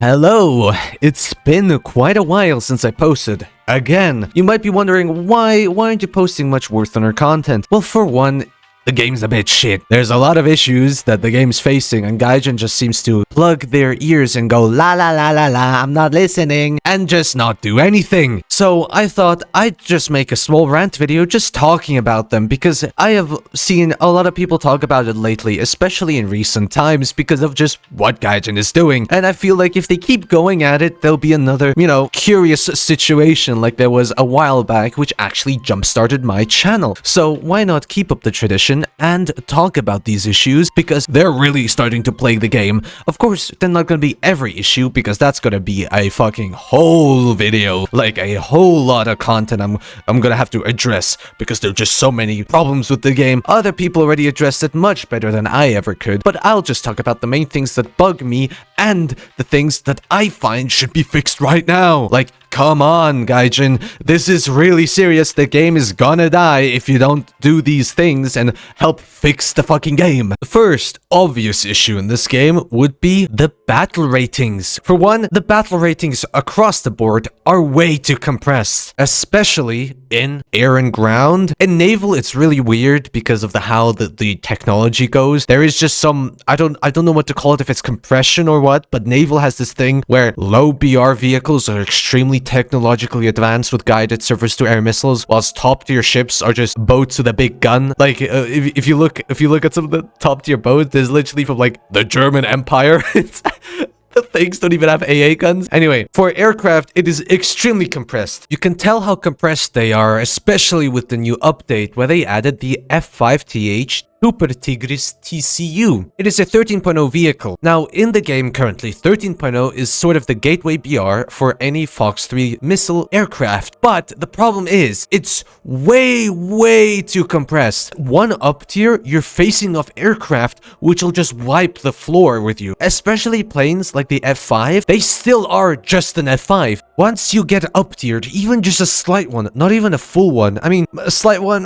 Hello! It's been quite a while since I posted. Again, you might be wondering why aren't you posting much worth on our content? Well, for one, the game's a bit shit. There's a lot of issues that the game's facing, and Gaijin just seems to plug their ears and go la la la la la, I'm not listening, and just not do anything. So I thought I'd just make a small rant video just talking about them, because I have seen a lot of people talk about it lately, especially in recent times, because of just what Gaijin is doing. And I feel like if they keep going at it, there'll be another, curious situation like there was a while back, which actually jump-started my channel. So why not keep up the tradition and talk about these issues, because they're really starting to plague the game. Of course, they're not gonna be every issue, because that's gonna be a fucking whole video, like a whole lot of content I'm gonna have to address, because there are just so many problems with the game. Other people already addressed it much better than I ever could, but I'll just talk about the main things that bug me and the things that I find should be fixed right now. Like, come on, Gaijin, this is really serious. The game is gonna die if you don't do these things and help fix the fucking game. The first obvious issue in this game would be the battle ratings. For one, the battle ratings across the board are way too compressed, especially in air and ground. In naval, it's really weird because of how the technology goes. There is just some, I don't know what to call it, if it's compression or what, but naval has this thing where low BR vehicles are extremely technologically advanced with guided surface-to-air missiles, whilst top-tier ships are just boats with a big gun. Like, if you look at some of the top-tier boats, there's literally from like the German Empire. The things don't even have AA guns. Anyway, for aircraft, it is extremely compressed. You can tell how compressed they are, especially with the new update where they added the F5TH Super Tigris TCU. It is a 13.0 vehicle. Now, in the game currently, 13.0 is sort of the gateway BR for any Fox 3 missile aircraft. But the problem is, it's way too compressed. One up tier, you're facing off aircraft which will just wipe the floor with you. Especially planes like the F5, they still are just an F5. Once you get up tiered, even just a slight one, not even a full one, I mean, a slight one,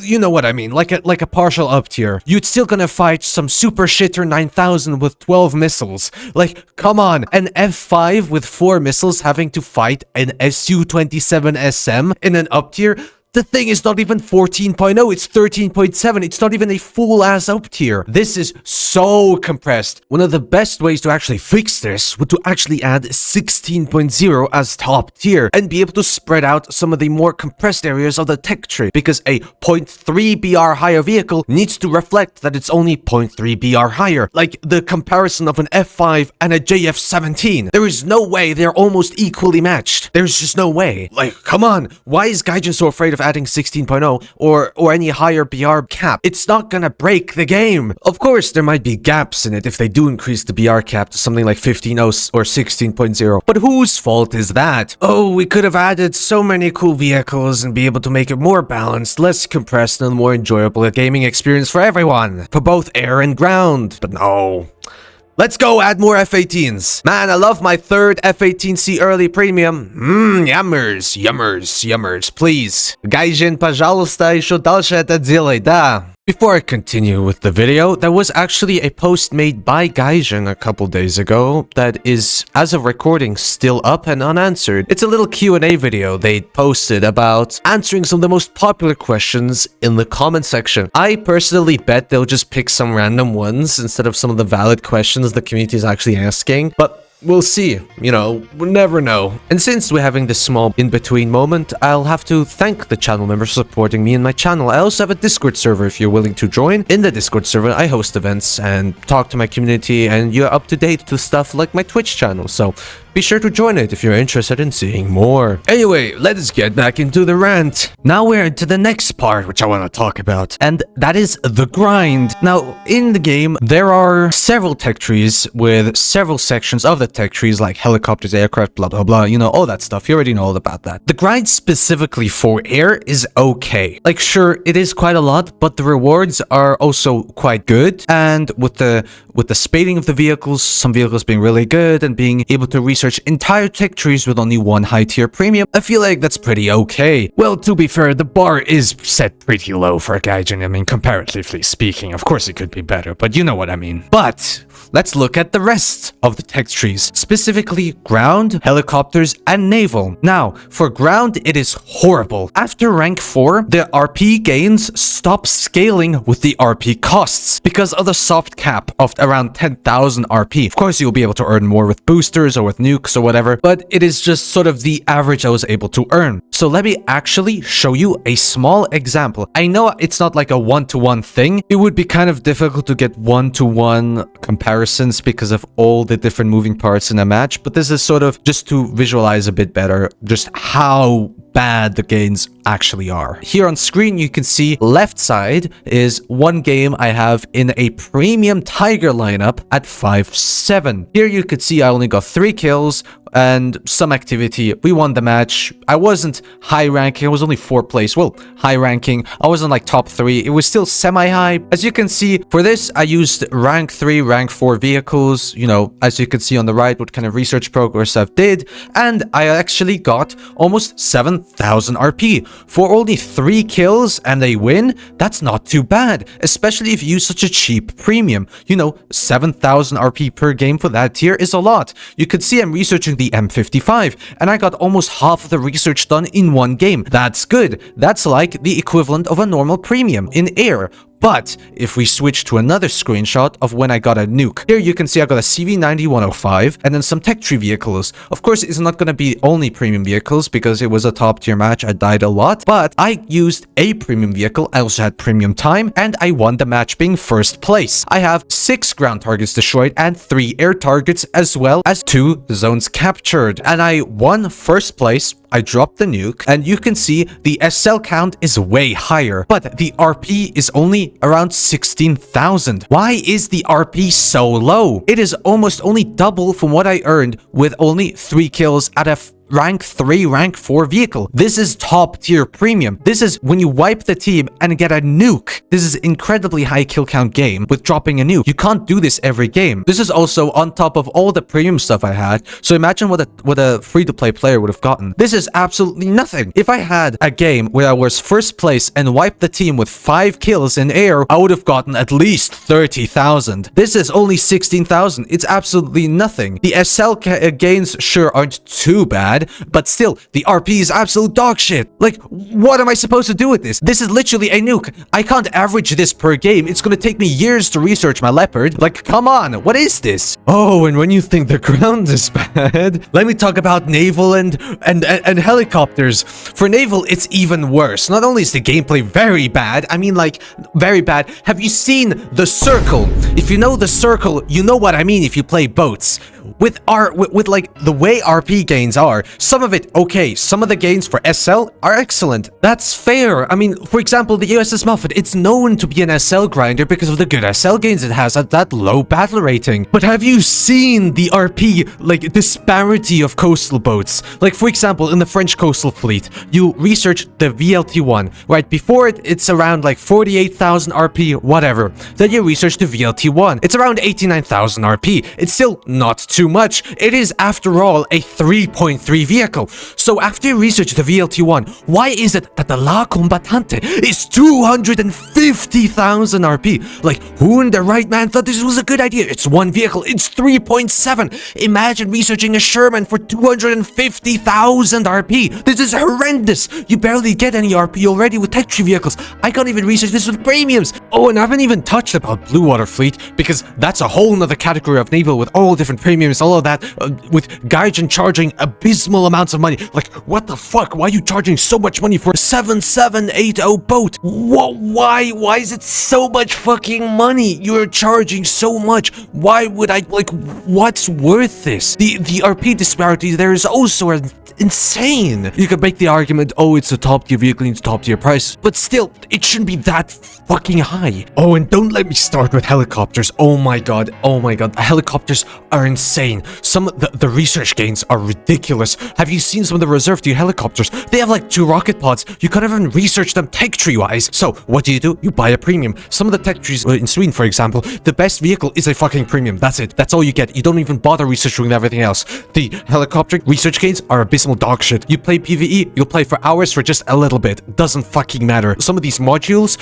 you know what I mean, like a partial up tier, you'd still gonna fight some super shitter 9000 with 12 missiles. Like, come on, an F5 with 4 missiles having to fight an Su-27SM in an up tier? The thing is not even 14.0, it's 13.7, it's not even a full-ass up tier. This is so compressed. One of the best ways to actually fix this would to actually add 16.0 as top tier and be able to spread out some of the more compressed areas of the tech tree, because a 0.3 BR higher vehicle needs to reflect that it's only 0.3 BR higher, like the comparison of an F5 and a JF-17. There is no way they're almost equally matched. There's just no way. Like, come on, why is Gaijin so afraid of adding 16.0 or any higher BR cap? It's not gonna break the game. Of course, there might be gaps in it if they do increase the BR cap to something like 15.0 or 16.0, but whose fault is that? Oh, we could have added so many cool vehicles and be able to make it more balanced, less compressed, and more enjoyable a gaming experience for everyone, for both air and ground. But no. Let's go add more F-18s. Man, I love my third F-18C early premium. Yummers, please. Gaijin, пожалуйста, еще дальше это делай, да. Before I continue with the video, there was actually a post made by Gaijin a couple days ago that is, as of recording, still up and unanswered. It's a little Q&A video they posted about answering some of the most popular questions in the comment section. I personally bet they'll just pick some random ones instead of some of the valid questions the community is actually asking, but we'll see, we'll never know. And since we're having this small in-between moment, I'll have to thank the channel members for supporting me and my channel. I also have a Discord server if you're willing to join. In the Discord server, I host events and talk to my community, and you're up to date to stuff like my Twitch channel, so be sure to join it if you're interested in seeing more. Anyway, let's get back into the rant. Now we're into the next part, which I want to talk about, and that is the grind. Now, in the game, there are several tech trees with several sections of the tech trees, like helicopters, aircraft, blah, blah, blah, all that stuff. You already know all about that. The grind specifically for air is okay. Like, sure, it is quite a lot, but the rewards are also quite good. And with the spading of the vehicles, some vehicles being really good and being able to research entire tech trees with only one high tier premium, I feel like that's pretty okay. Well, to be fair, the bar is set pretty low for Gaijin. I mean, comparatively speaking, of course it could be better, but you know what I mean. But let's look at the rest of the tech trees, specifically ground, helicopters, and naval. Now, for ground, it is horrible. After rank 4, the RP gains stop scaling with the RP costs because of the soft cap of around 10,000 RP. Of course, you'll be able to earn more with boosters or with nukes or whatever, but it is just sort of the average I was able to earn. So let me actually show you a small example. I know it's not like a one-to-one thing. It would be kind of difficult to get one-to-one comparisons because of all the different moving parts in a match, but this is sort of just to visualize a bit better just how bad the gains actually are. Here on screen, you can see left side is one game I have in a premium tiger lineup at 5-7. Here you could see I only got 3 kills and some activity. We won the match. I wasn't high ranking. I was only 4th place. Well, high ranking. I wasn't like top 3. It was still semi-high. As you can see, for this, I used rank 3, rank 4 vehicles. You know, as you can see on the right, what kind of research progress I've did. And I actually got almost 7,000 RP. For only 3 kills and a win, that's not too bad. Especially if you use such a cheap premium. You know, 7,000 RP per game for that tier is a lot. You could see I'm researching the M55, and I got almost half of the research done in one game. That's good. That's like the equivalent of a normal premium in air. But if we switch to another screenshot of when I got a nuke, here you can see I got a CV90-105 and then some tech tree vehicles. Of course, it's not going to be only premium vehicles because it was a top tier match. I died a lot, but I used a premium vehicle. I also had premium time and I won the match being 1st place. I have 6 ground targets destroyed and 3 air targets as well as 2 zones captured. And I won 1st place. I dropped the nuke and you can see the SL count is way higher, but the RP is only around 16,000. Why is the RP so low? It is almost only double from what I earned with only 3 kills at a rank 3, rank 4 vehicle. This is top tier premium. This is when you wipe the team and get a nuke. This is incredibly high kill count game with dropping a nuke. You can't do this every game. This is also on top of all the premium stuff I had. So imagine what a free-to-play player would have gotten. This is absolutely nothing. If I had a game where I was 1st place and wiped the team with 5 kills in air, I would have gotten at least 30,000. This is only 16,000. It's absolutely nothing. The SL gains sure aren't too bad, but still, the RP is absolute dog shit. Like, what am I supposed to do with this? This is literally a nuke. I can't average this per game. It's gonna take me years to research my leopard. Like, come on, what is this? Oh, and when you think the ground is bad, let me talk about naval and helicopters. For naval, it's even worse. Not only is the gameplay very bad, I mean, like, very bad. Have you seen the circle? If you know the circle, you know what I mean if you play boats. With like the way RP gains are, some of it okay, some of the gains for SL are excellent. That's fair. I mean, for example, the USS Muffet, it's known to be an SL grinder because of the good SL gains it has at that low battle rating. But have you seen the RP, like, disparity of coastal boats? Like, for example, in the French coastal fleet, you research the VLT-1, right? Before it, it's around like 48,000 RP, whatever. Then you research the VLT-1. It's around 89,000 RP. It's still not too much. It is, after all, a 3.3 vehicle. So after you research the VLT-1, why is it that the La Combattante is 250,000 RP? Like, who in their right man thought this was a good idea? It's one vehicle. It's 3.7. Imagine researching a Sherman for 250,000 RP. This is horrendous. You barely get any RP already with tech tree vehicles. I can't even research this with premiums. Oh, and I haven't even touched about Blue Water Fleet because that's a whole nother category of naval with all different premiums, all of that, with Gaijin charging abysmal amounts of money. Like, what the fuck? Why are you charging so much money for a 7780 boat? Why is it so much fucking money? You're charging so much. Why would I, like, what's worth this? The RP disparity there is also insane. You could make the argument, oh, it's a top tier vehicle, it's a top tier price, but still, it shouldn't be that fucking high. Oh, and don't let me start with helicopters. Oh my god, helicopters are insane. insane. Some of the research gains are ridiculous. Have you seen some of the reserve to helicopters? They have like 2 rocket pods. You can't even research them tech tree wise. So what do? You buy a premium. Some of the tech trees in Sweden, for example, the best vehicle is a fucking premium. That's it. That's all you get. You don't even bother researching everything else. The helicopter research gains are abysmal dog shit. You play PvE, you'll play for hours for just a little bit. Doesn't fucking matter. Some of these modules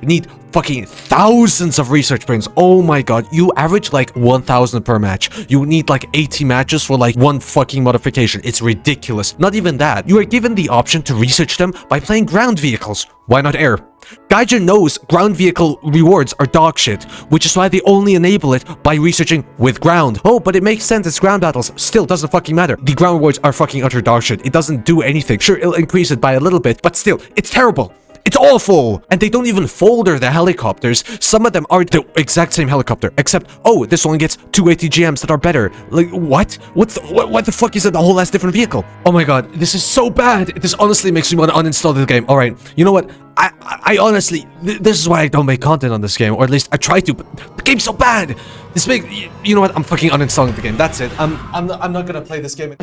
need fucking thousands of research points. Oh my god, you average like 1,000 per match. You need like 80 matches for like one fucking modification. It's ridiculous. Not even that. You are given the option to research them by playing ground vehicles. Why not air? Gaijin knows ground vehicle rewards are dog shit, which is why they only enable it by researching with ground. Oh, but it makes sense, it's ground battles. Still, doesn't fucking matter. The ground rewards are fucking utter dog shit. It doesn't do anything. Sure, it'll increase it by a little bit, but still, it's terrible. It's awful! And they don't even folder the helicopters. Some of them are the exact same helicopter, except, oh, this one gets 2 ATGMs that are better. Like, what? What the fuck is it? A whole ass different vehicle? Oh my god, this is so bad. This honestly makes me want to uninstall the game. Alright, you know what? I honestly, this is why I don't make content on this game, or at least I try to, but the game's so bad. You know what? I'm fucking uninstalling the game. That's it. I'm not gonna play this game.